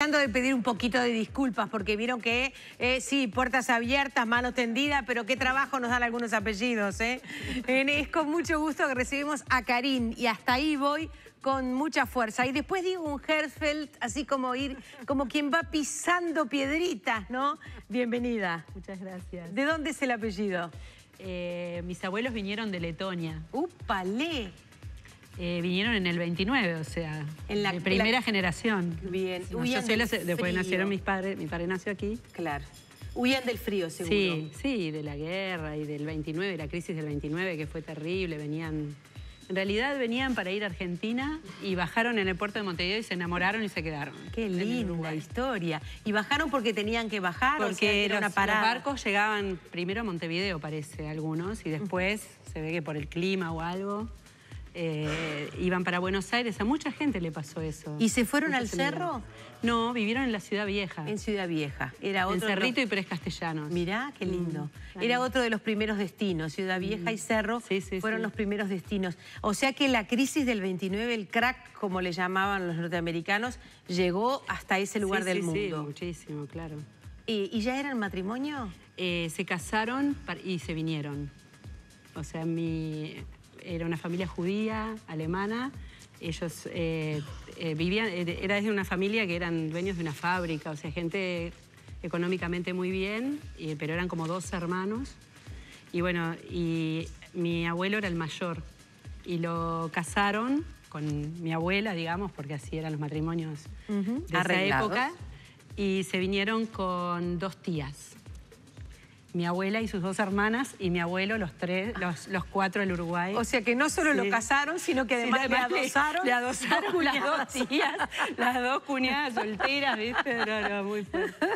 Tratando de pedir un poquito de disculpas porque vieron que sí, puertas abiertas, manos tendidas, pero qué trabajo nos dan algunos apellidos, ¿eh? Es con mucho gusto que recibimos a Karin y hasta ahí voy con mucha fuerza. Y después digo un Herzfeld, así como como quien va pisando piedritas, ¿no? Bienvenida. Muchas gracias. ¿De dónde es el apellido? Mis abuelos vinieron de Letonia. ¡Upale! Vinieron en el 29, o sea, de primera generación. Bien. No, yo soy después nacieron mis padres, mi padre nació aquí. Claro. Huían del frío, seguro. Sí, sí, de la guerra y del 29, la crisis del 29, que fue terrible. En realidad venían para ir a Argentina y bajaron en el puerto de Montevideo y se enamoraron y se quedaron. Qué linda historia. ¿Y bajaron porque tenían que bajar? Porque o sea, era una parada. Los barcos llegaban primero a Montevideo, parece, algunos, y después se ve que por el clima o algo... iban para Buenos Aires, a mucha gente le pasó eso. ¿Y se fueron al cerro? No, vivieron en la Ciudad Vieja. En Ciudad Vieja. Era otro en Cerrito y Pérez Castellanos. Mirá, qué lindo. Era otro de los primeros destinos. Ciudad Vieja y Cerro fueron los primeros destinos. O sea que la crisis del 29, el crack, como le llamaban los norteamericanos, llegó hasta ese lugar del mundo. Sí, muchísimo, claro. ¿Y ya eran matrimonio? Se casaron y se vinieron. O sea, era una familia judía, alemana. Ellos vivían, era de una familia que eran dueños de una fábrica, o sea, gente económicamente muy bien, pero eran como dos hermanos. Y bueno, y mi abuelo era el mayor. Y lo casaron con mi abuela, digamos, porque así eran los matrimonios de esa época. Y se vinieron con dos tías. Mi abuela y sus dos hermanas y mi abuelo, los cuatro del Uruguay. O sea que no solo lo casaron, sino que además le adosaron las dos tías, las dos cuñadas solteras, ¿viste? No, muy fuerte.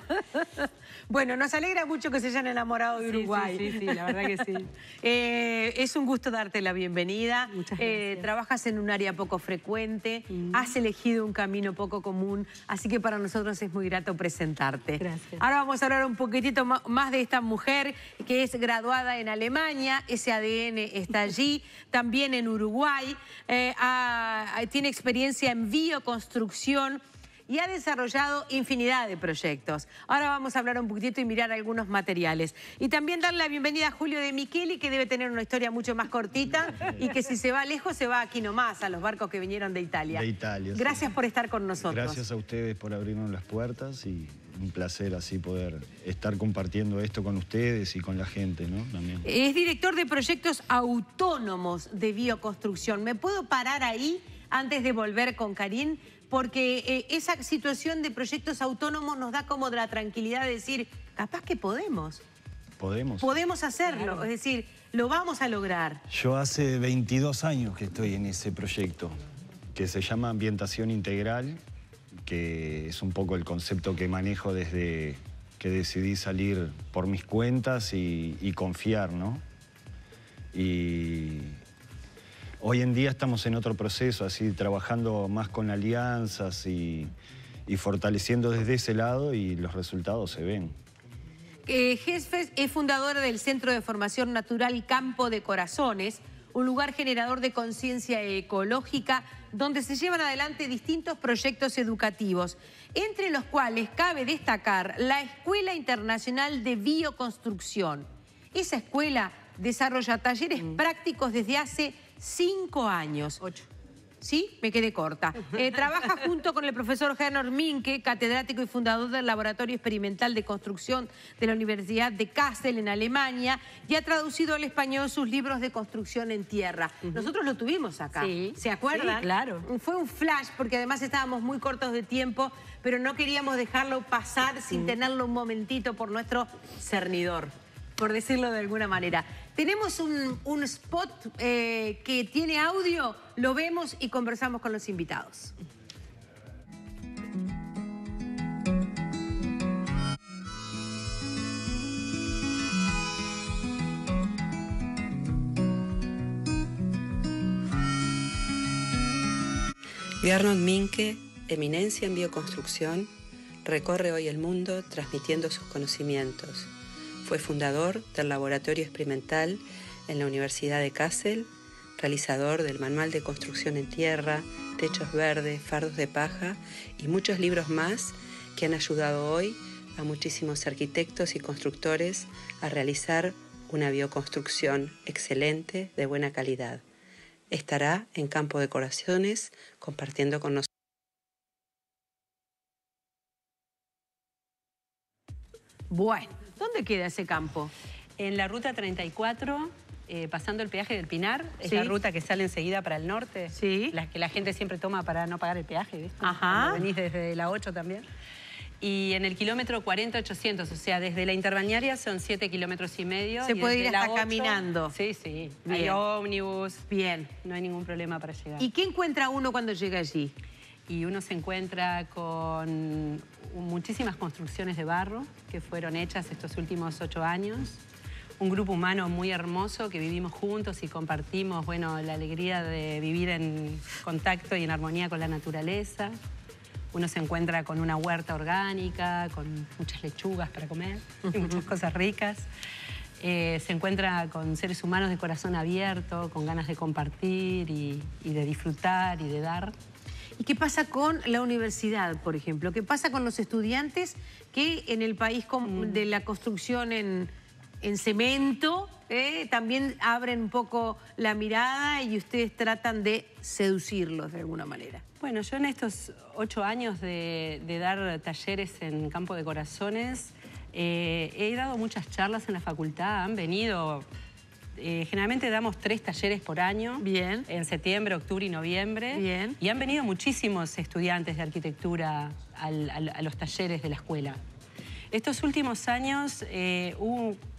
Bueno, nos alegra mucho que se hayan enamorado de Uruguay. Sí, la verdad que sí. Es un gusto darte la bienvenida. Muchas gracias. Trabajas en un área poco frecuente, has elegido un camino poco común, así que para nosotros es muy grato presentarte. Gracias. Ahora vamos a hablar un poquitito más de esta mujer que es graduada en Alemania, ese ADN está allí, también en Uruguay, tiene experiencia en bioconstrucción y ha desarrollado infinidad de proyectos. Ahora vamos a hablar un poquitito y mirar algunos materiales. Y también darle la bienvenida a Julio de Micheli, que debe tener una historia mucho más cortita y que si se va lejos, se va aquí nomás, a los barcos que vinieron de Italia. De Italia. Gracias por estar con nosotros. Gracias a ustedes por abrirnos las puertas y un placer así poder estar compartiendo esto con ustedes y con la gente, ¿no? También. Es director de proyectos autónomos de bioconstrucción. ¿Me puedo parar ahí antes de volver con Karin? Porque esa situación de proyectos autónomos nos da como de la tranquilidad de decir, capaz que podemos. Podemos hacerlo, claro. Es decir, lo vamos a lograr. Yo hace 22 años que estoy en ese proyecto, que se llama Ambientación Integral, que es un poco el concepto que manejo desde que decidí salir por mis cuentas y confiar, ¿no? Y hoy en día estamos en otro proceso, así trabajando más con alianzas y fortaleciendo desde ese lado y los resultados se ven. Herzfeld es fundadora del Centro de Formación Natural Campo de Corazones, un lugar generador de conciencia ecológica donde se llevan adelante distintos proyectos educativos, entre los cuales cabe destacar la Escuela Internacional de Bioconstrucción. Esa escuela desarrolla talleres prácticos desde hace 5 años. 8. ¿Sí? Me quedé corta. Trabaja junto con el profesor Herbert Minke, catedrático y fundador del Laboratorio Experimental de Construcción de la Universidad de Kassel en Alemania, y ha traducido al español sus libros de construcción en tierra. Nosotros lo tuvimos acá. Sí. ¿Se acuerdan? Sí, claro. Fue un flash porque además estábamos muy cortos de tiempo, pero no queríamos dejarlo pasar sin tenerlo un momentito por nuestro cernidor, por decirlo de alguna manera. Tenemos un spot que tiene audio, lo vemos y conversamos con los invitados. Gernot Minke, eminencia en bioconstrucción, recorre hoy el mundo transmitiendo sus conocimientos. Fue fundador del Laboratorio Experimental en la Universidad de Kassel, realizador del Manual de Construcción en Tierra, Techos Verdes, Fardos de Paja y muchos libros más que han ayudado hoy a muchísimos arquitectos y constructores a realizar una bioconstrucción excelente de buena calidad. Estará en Campo Decoraciones compartiendo con nosotros. Bueno, ¿dónde queda ese campo? En la ruta 34, pasando el peaje del Pinar, es Sí. la ruta que sale enseguida para el norte, Sí. la que la gente siempre toma para no pagar el peaje, ¿viste? Ajá. Cuando venís desde la 8 también. Y en el kilómetro 40-800, o sea, desde la interbalnearia son 7,5 kilómetros. Se y puede ir desde la hasta 8, caminando. Sí, sí. Bien. Hay ómnibus. Bien. No hay ningún problema para llegar. ¿Y qué encuentra uno cuando llega allí? Y uno se encuentra con muchísimas construcciones de barro que fueron hechas estos últimos 8 años. Un grupo humano muy hermoso que vivimos juntos y compartimos, bueno, la alegría de vivir en contacto y en armonía con la naturaleza. Uno se encuentra con una huerta orgánica, con muchas lechugas para comer y muchas cosas ricas. Se encuentra con seres humanos de corazón abierto, con ganas de compartir y de disfrutar y de dar. ¿Y qué pasa con la universidad, por ejemplo? ¿Qué pasa con los estudiantes que en el país de la construcción en cemento también abren un poco la mirada y ustedes tratan de seducirlos de alguna manera? Bueno, yo en estos 8 años de dar talleres en Campo de Corazones he dado muchas charlas en la facultad, han venido... generalmente damos 3 talleres por año. Bien. En septiembre, octubre y noviembre. Bien. Y han venido muchísimos estudiantes de arquitectura a los talleres de la escuela. Estos últimos años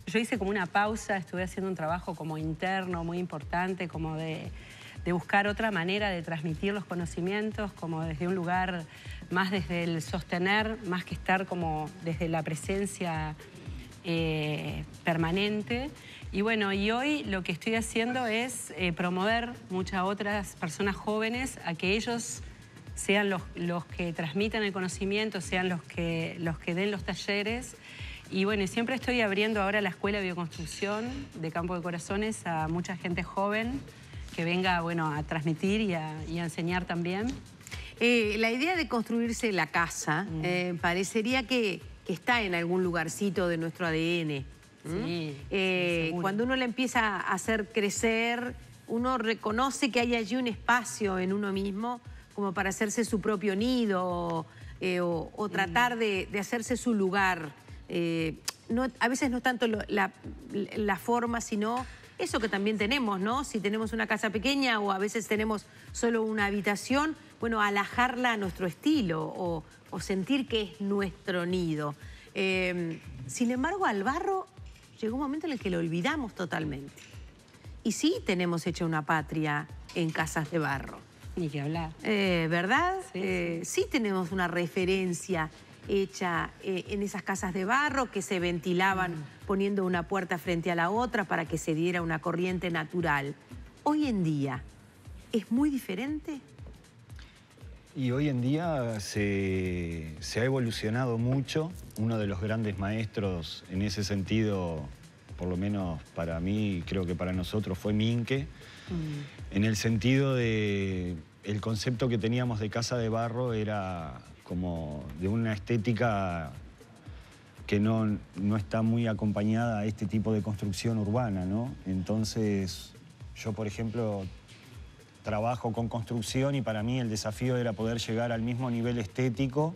yo hice como una pausa, estuve haciendo un trabajo como interno muy importante, como de buscar otra manera de transmitir los conocimientos, como desde un lugar más desde el sostener, más que estar como desde la presencia permanente. Y bueno, y hoy lo que estoy haciendo es promover muchas otras personas jóvenes a que ellos sean los que transmitan el conocimiento, sean los que den los talleres. Y bueno, siempre estoy abriendo ahora la Escuela de Bioconstrucción de Campo de Corazones a mucha gente joven que venga, bueno, a transmitir y a enseñar también. La idea de construirse la casa parecería que está en algún lugarcito de nuestro ADN. Sí, cuando uno le empieza a hacer crecer, uno reconoce que hay allí un espacio en uno mismo como para hacerse su propio nido o tratar de hacerse su lugar. A veces no tanto la forma, sino eso que también tenemos, ¿no? Si tenemos una casa pequeña o a veces tenemos solo una habitación, bueno, alajarla a nuestro estilo o sentir que es nuestro nido. Sin embargo, al barro llegó un momento en el que lo olvidamos totalmente. Y sí tenemos hecha una patria en casas de barro. Ni que hablar. ¿Verdad? Sí. Sí tenemos una referencia hecha en esas casas de barro que se ventilaban poniendo una puerta frente a la otra para que se diera una corriente natural. Hoy en día, ¿es muy diferente? Y hoy en día se ha evolucionado mucho. Uno de los grandes maestros en ese sentido, por lo menos para mí, creo que para nosotros, fue Minque. En el sentido de el concepto que teníamos de casa de barro era como de una estética que no está muy acompañada a este tipo de construcción urbana, ¿no? Entonces, yo, por ejemplo, trabajo con construcción y para mí el desafío era poder llegar al mismo nivel estético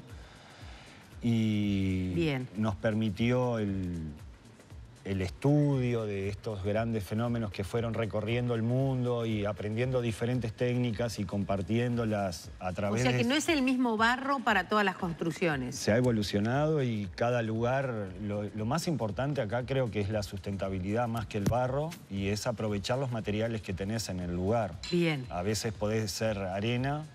y Bien. nos permitió el estudio de estos grandes fenómenos que fueron recorriendo el mundo y aprendiendo diferentes técnicas y compartiéndolas a través de... O sea que no es el mismo barro para todas las construcciones. Se ha evolucionado y cada lugar, lo más importante acá creo que es la sustentabilidad más que el barro y es aprovechar los materiales que tenés en el lugar. Bien. A veces podés ser arena,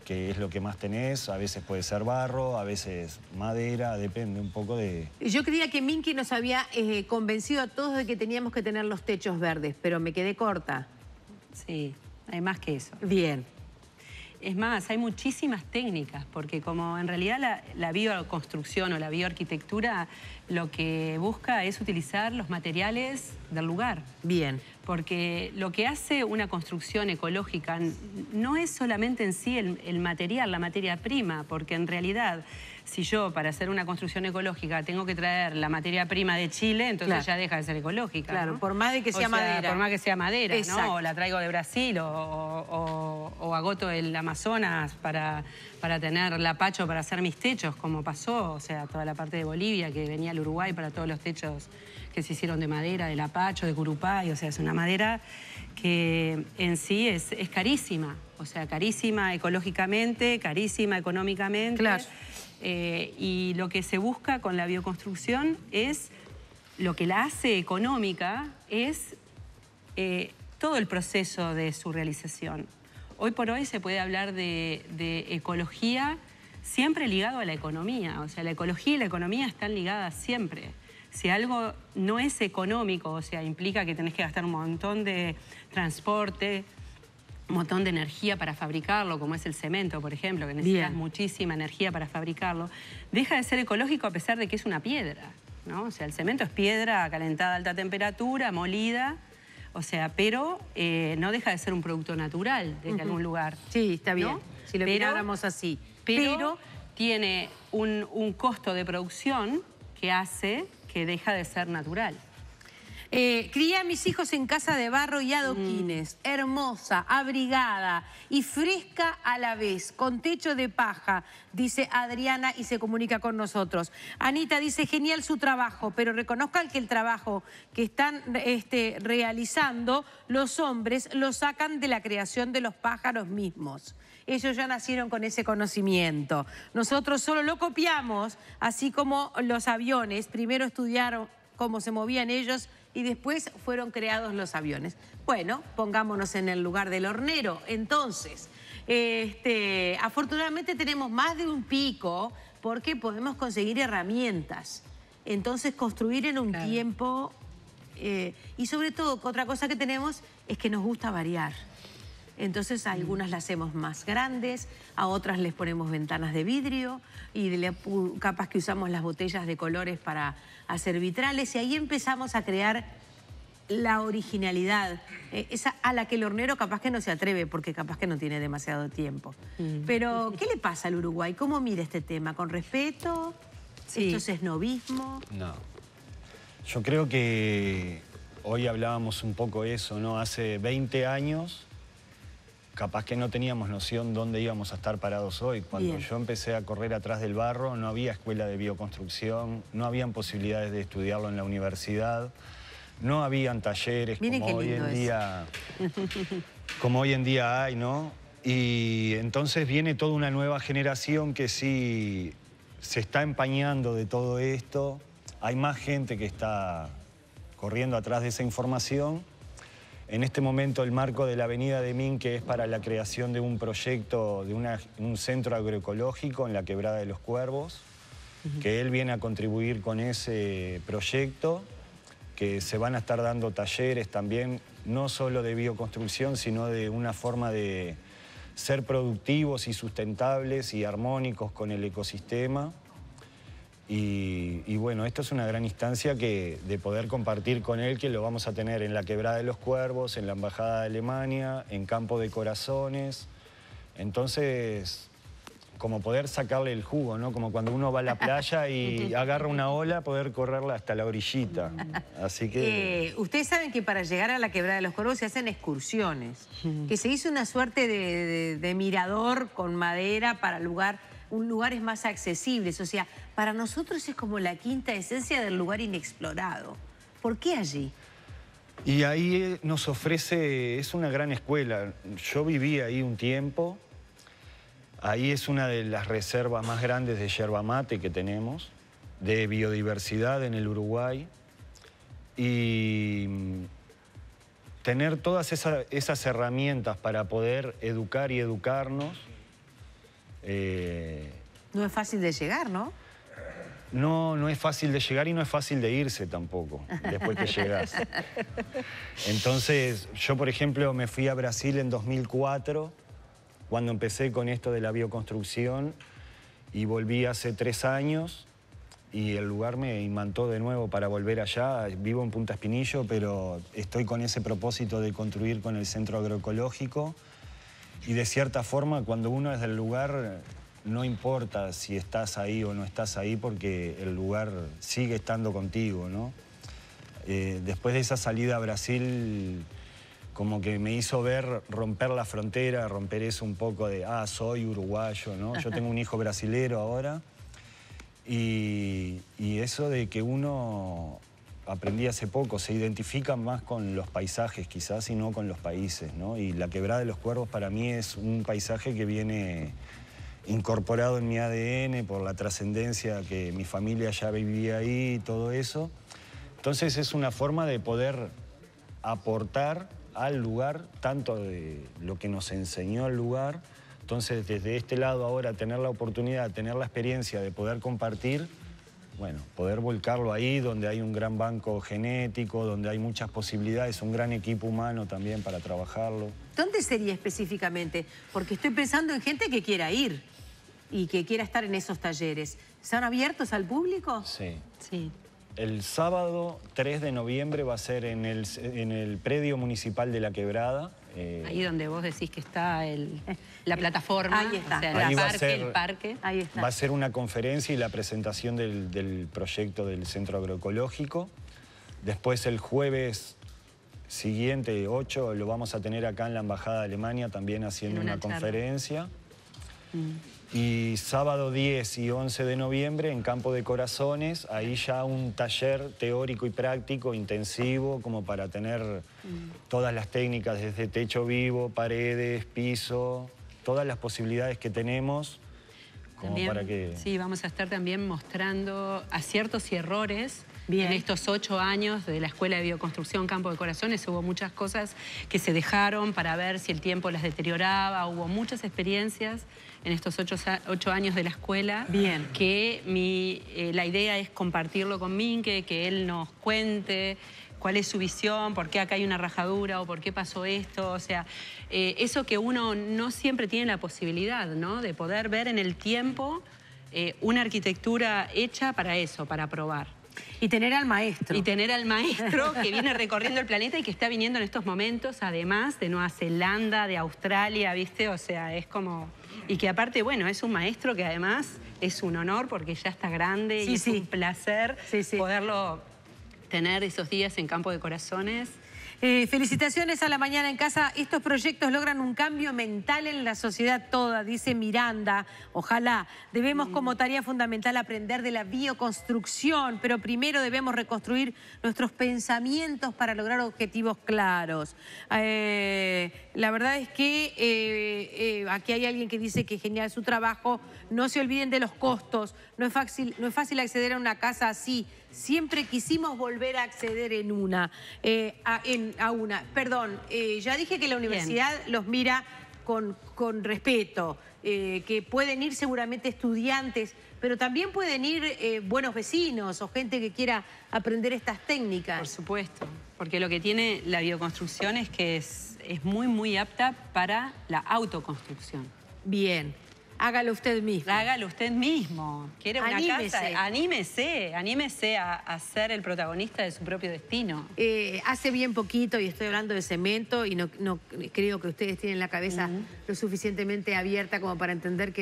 que es lo que más tenés, a veces puede ser barro, a veces madera, depende un poco de... Yo creía que Minque nos había convencido a todos de que teníamos que tener los techos verdes, pero me quedé corta. Sí, hay más que eso. Bien. Es más, hay muchísimas técnicas, porque como en realidad la bioconstrucción o la bioarquitectura lo que busca es utilizar los materiales del lugar. Bien. Porque lo que hace una construcción ecológica no es solamente en sí el material, la materia prima, porque en realidad Si yo, para hacer una construcción ecológica, tengo que traer la materia prima de Chile, entonces ya deja de ser ecológica. Claro, ¿no? por más de que sea madera. Por más que sea madera, Exacto. ¿no? O la traigo de Brasil o agoto el Amazonas para tener lapacho para hacer mis techos, como pasó, o sea, toda la parte de Bolivia que venía al Uruguay para todos los techos que se hicieron de madera, de lapacho, de curupay, o sea, es una madera que en sí es carísima, o sea, carísima ecológicamente, carísima económicamente. Claro. Y lo que se busca con la bioconstrucción es, lo que la hace económica es todo el proceso de su realización. Hoy por hoy se puede hablar de ecología siempre ligado a la economía, o sea, la ecología y la economía están ligadas siempre. Si algo no es económico, o sea, implica que tenés que gastar un montón de transporte, un montón de energía para fabricarlo, como es el cemento, por ejemplo, que necesitas muchísima energía para fabricarlo, deja de ser ecológico a pesar de que es una piedra, ¿no? O sea, el cemento es piedra calentada a alta temperatura, molida, o sea, pero no deja de ser un producto natural desde algún lugar. Sí, está bien, ¿no? si lo miráramos así. Pero tiene un costo de producción que hace que deja de ser natural. Crié a mis hijos en casa de barro y adoquines, hermosa, abrigada y fresca a la vez, con techo de paja, dice Adriana y se comunica con nosotros. Anita dice, genial su trabajo, pero reconozcan que el trabajo que están realizando los hombres lo sacan de la creación de los pájaros mismos. Ellos ya nacieron con ese conocimiento. Nosotros solo lo copiamos, así como los aviones. Primero estudiaron cómo se movían ellos y después fueron creados los aviones. Bueno, pongámonos en el lugar del hornero. Entonces, afortunadamente tenemos más de un pico porque podemos conseguir herramientas. Entonces, construir en un tiempo... y sobre todo, otra cosa que tenemos es que nos gusta variar. Entonces a algunas las hacemos más grandes, a otras les ponemos ventanas de vidrio y capaz que usamos las botellas de colores para hacer vitrales y ahí empezamos a crear la originalidad, esa a la que el hornero capaz que no se atreve porque capaz que no tiene demasiado tiempo. Pero, ¿qué le pasa al Uruguay? ¿Cómo mira este tema? ¿Con respeto? Sí. ¿Esto es esnobismo? No. Yo creo que hoy hablábamos un poco eso, ¿no? Hace 20 años... capaz que no teníamos noción dónde íbamos a estar parados hoy. Cuando yo empecé a correr atrás del barro, no había escuela de bioconstrucción, no habían posibilidades de estudiarlo en la universidad, no habían talleres como hoy en día hay, ¿no? Y entonces viene toda una nueva generación que sí se está empañando de todo esto. Hay más gente que está corriendo atrás de esa información. En este momento el marco de la Avenida de Minque es para la creación de un proyecto, de un centro agroecológico en la Quebrada de los Cuervos, que él viene a contribuir con ese proyecto, que se van a estar dando talleres también, no solo de bioconstrucción, sino de una forma de ser productivos y sustentables y armónicos con el ecosistema. Y bueno, esto es una gran instancia de poder compartir con él, que lo vamos a tener en la Quebrada de los Cuervos, en la Embajada de Alemania, en Campo de Corazones. Entonces, como poder sacarle el jugo, ¿no? Como cuando uno va a la playa y agarra una ola, poder correrla hasta la orillita. Así que... ustedes saben que para llegar a la Quebrada de los Cuervos se hacen excursiones, que se hizo una suerte de mirador con madera para lugares más accesibles. O sea, para nosotros es como la quinta esencia del lugar inexplorado. ¿Por qué allí? Y ahí nos ofrece, es una gran escuela. Yo viví ahí un tiempo. Ahí es una de las reservas más grandes de yerba mate que tenemos, de biodiversidad en el Uruguay. Y tener todas esas herramientas para poder educar y educarnos. No es fácil de llegar, ¿no? No es fácil de llegar y no es fácil de irse tampoco, después que llegas. Entonces, yo, por ejemplo, me fui a Brasil en 2004, cuando empecé con esto de la bioconstrucción, y volví hace 3 años, y el lugar me imantó de nuevo para volver allá. Vivo en Punta Espinillo, pero estoy con ese propósito de construir con el centro agroecológico, y de cierta forma, cuando uno es del lugar, no importa si estás ahí o no estás ahí porque el lugar sigue estando contigo, ¿no? Después de esa salida a Brasil, como que me hizo ver, romper la frontera, romper eso un poco de, soy uruguayo, ¿no? Yo tengo un hijo brasilero ahora y eso de que uno, aprendí hace poco, se identifica más con los paisajes quizás y no con los países, ¿no? Y la Quebrada de los Cuervos para mí es un paisaje que viene incorporado en mi ADN por la trascendencia que mi familia ya vivía ahí y todo eso. Entonces es una forma de poder aportar al lugar tanto de lo que nos enseñó el lugar. Entonces desde este lado ahora tener la oportunidad, tener la experiencia de poder compartir, bueno, poder volcarlo ahí donde hay un gran banco genético, donde hay muchas posibilidades, un gran equipo humano también para trabajarlo. ¿Dónde sería específicamente? Porque estoy pensando en gente que quiera ir y que quiera estar en esos talleres. ¿Están abiertos al público? Sí. Sí. El sábado 3 de noviembre va a ser en el predio municipal de La Quebrada. Ahí donde vos decís que está la plataforma. Ahí está. O sea, Ahí el parque. Ahí está. Va a ser una conferencia y la presentación del proyecto del Centro Agroecológico. Después el jueves siguiente, 8, lo vamos a tener acá en la Embajada de Alemania también haciendo una conferencia. Y sábado 10 y 11 de noviembre en Campo de Corazones, ahí ya un taller teórico y práctico intensivo como para tener todas las técnicas desde techo vivo, paredes, piso, todas las posibilidades que tenemos. Como También, para que... Sí, vamos a estar también mostrando aciertos y errores. Bien. En estos 8 años de la Escuela de Bioconstrucción Campo de Corazones hubo muchas cosas que se dejaron para ver si el tiempo las deterioraba. Hubo muchas experiencias en estos 8 años de la escuela. Bien. Que la idea es compartirlo con Minke, que él nos cuente cuál es su visión, por qué acá hay una rajadura o por qué pasó esto. O sea, eso que uno no siempre tiene la posibilidad, ¿no? De poder ver en el tiempo una arquitectura hecha para eso, para probar. Y tener al maestro. Y tener al maestro que viene recorriendo el planeta y que está viniendo en estos momentos, además de Nueva Zelanda, de Australia, ¿viste? O sea, es como... Y que aparte, bueno, es un maestro que además es un honor porque ya está grande y es un placer poderlo tener esos días en Campo de Corazones. Felicitaciones a La Mañana en Casa. Estos proyectos logran un cambio mental en la sociedad toda, dice Miranda. Ojalá. Debemos como tarea fundamental aprender de la bioconstrucción, pero primero debemos reconstruir nuestros pensamientos para lograr objetivos claros. La verdad es que aquí hay alguien que dice que genial su trabajo. No se olviden de los costos. No es fácil acceder a una casa así. Siempre quisimos volver a acceder en una. Perdón, ya dije que la universidad los mira con respeto, que pueden ir seguramente estudiantes, pero también pueden ir buenos vecinos o gente que quiera aprender estas técnicas. Por supuesto, porque lo que tiene la bioconstrucción es que es muy, muy apta para la autoconstrucción. Bien. Hágalo usted mismo. Hágalo usted mismo. ¿Quiere una casa? Anímese a ser el protagonista de su propio destino. Hace bien poquito, y estoy hablando de cemento, y no creo que ustedes tienen la cabeza lo suficientemente abierta como para entender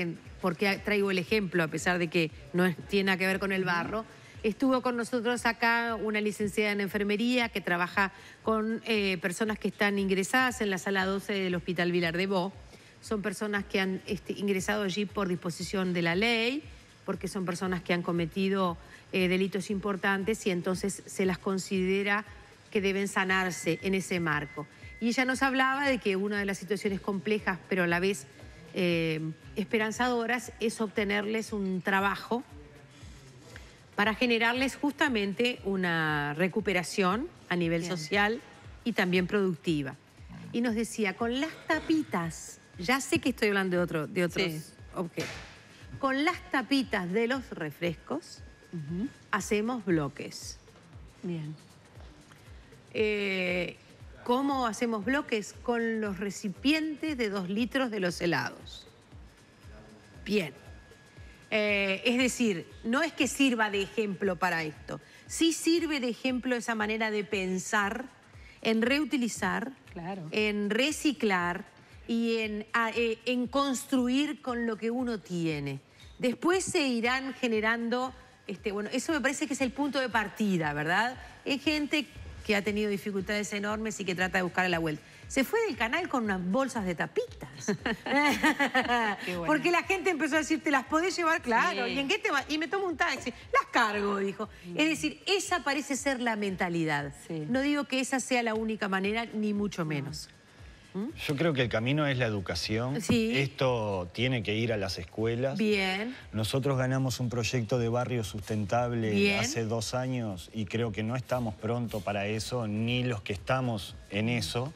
por qué traigo el ejemplo, a pesar de que no tiene nada que ver con el barro. Estuvo con nosotros acá una licenciada en enfermería que trabaja con personas que están ingresadas en la sala 12 del Hospital Vilar de Bo. Son personas que han ingresado allí por disposición de la ley, porque son personas que han cometido delitos importantes y entonces se las considera que deben sanarse en ese marco. Y ella nos hablaba de que una de las situaciones complejas, pero a la vez esperanzadoras, es obtenerles un trabajo para generarles justamente una recuperación a nivel social y también productiva. Y nos decía, con las tapitas... Ya sé que estoy hablando de otros objetos. Con las tapitas de los refrescos hacemos bloques. Bien. ¿Cómo hacemos bloques? Con los recipientes de 2 litros de los helados. Bien. Es decir, no es que sirva de ejemplo para esto. Sí sirve de ejemplo esa manera de pensar en reutilizar, en reciclar, y en construir con lo que uno tiene. Después se irán generando, bueno, eso me parece que es el punto de partida, ¿verdad? Hay gente que ha tenido dificultades enormes y que trata de buscar la vuelta. Se fue del canal con unas bolsas de tapitas. Bueno. Porque la gente empezó a decir, ¿te las podés llevar? Claro. Sí. ¿Y en qué te vas? Y me tomo un taxi. Las cargo, dijo. Es decir, esa parece ser la mentalidad. Sí. No digo que esa sea la única manera, ni mucho menos. Yo creo que el camino es la educación. Sí. Esto tiene que ir a las escuelas. Bien. Nosotros ganamos un proyecto de barrio sustentable hace 2 años y creo que no estamos pronto para eso, ni los que estamos en eso,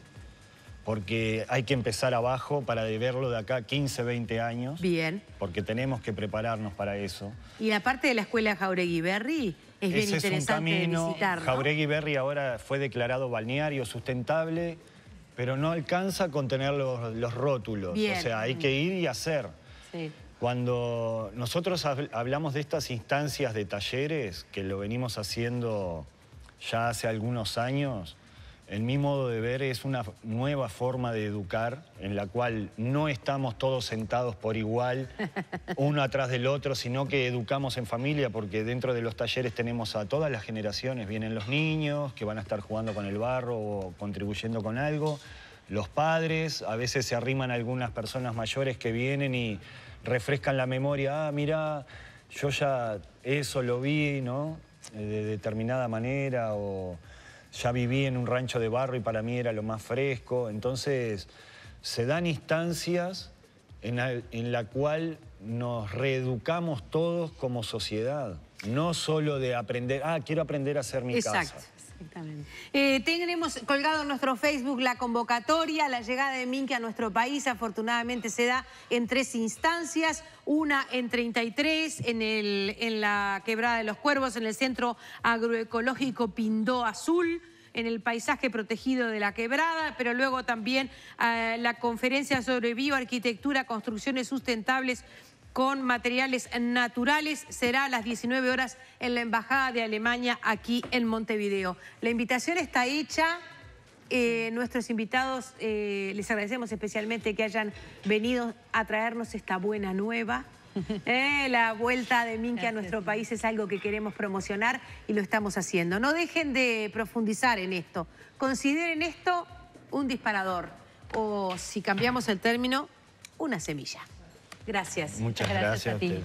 porque hay que empezar abajo para verlo de acá 15, 20 años. Bien. Porque tenemos que prepararnos para eso. Y la parte de la escuela Jauregui Berry es bien interesante de visitar, ¿no? Jauregui Berry ahora fue declarado balneario sustentable, pero no alcanza con tener los rótulos. Bien. O sea, hay que ir y hacer. Sí. Cuando nosotros hablamos de estas instancias de talleres, que lo venimos haciendo ya hace algunos años, en mi modo de ver es una nueva forma de educar en la cual no estamos todos sentados por igual, uno atrás del otro, sino que educamos en familia, porque dentro de los talleres tenemos a todas las generaciones. Vienen los niños que van a estar jugando con el barro o contribuyendo con algo, los padres, a veces se arriman algunas personas mayores que vienen y refrescan la memoria. Ah, mira, yo ya eso lo vi, ¿no? De determinada manera, o ya viví en un rancho de barro y para mí era lo más fresco. Entonces, se dan instancias en la cual nos reeducamos todos como sociedad. No solo de aprender, quiero aprender a hacer mi casa. Exactamente. Tenemos colgado en nuestro Facebook la convocatoria, la llegada de Minke a nuestro país. Afortunadamente se da en 3 instancias, una en 33, en la Quebrada de los Cuervos, en el Centro Agroecológico Pindó Azul, en el paisaje protegido de la Quebrada, pero luego también la conferencia sobre bioarquitectura, construcciones sustentables con materiales naturales, será a las 19 horas en la Embajada de Alemania aquí en Montevideo. La invitación está hecha. Nuestros invitados, les agradecemos especialmente que hayan venido a traernos esta buena nueva. La vuelta de Minke a nuestro país es algo que queremos promocionar y lo estamos haciendo. No dejen de profundizar en esto. Consideren esto un disparador o, si cambiamos el término, una semilla. Gracias. Muchas gracias a ti.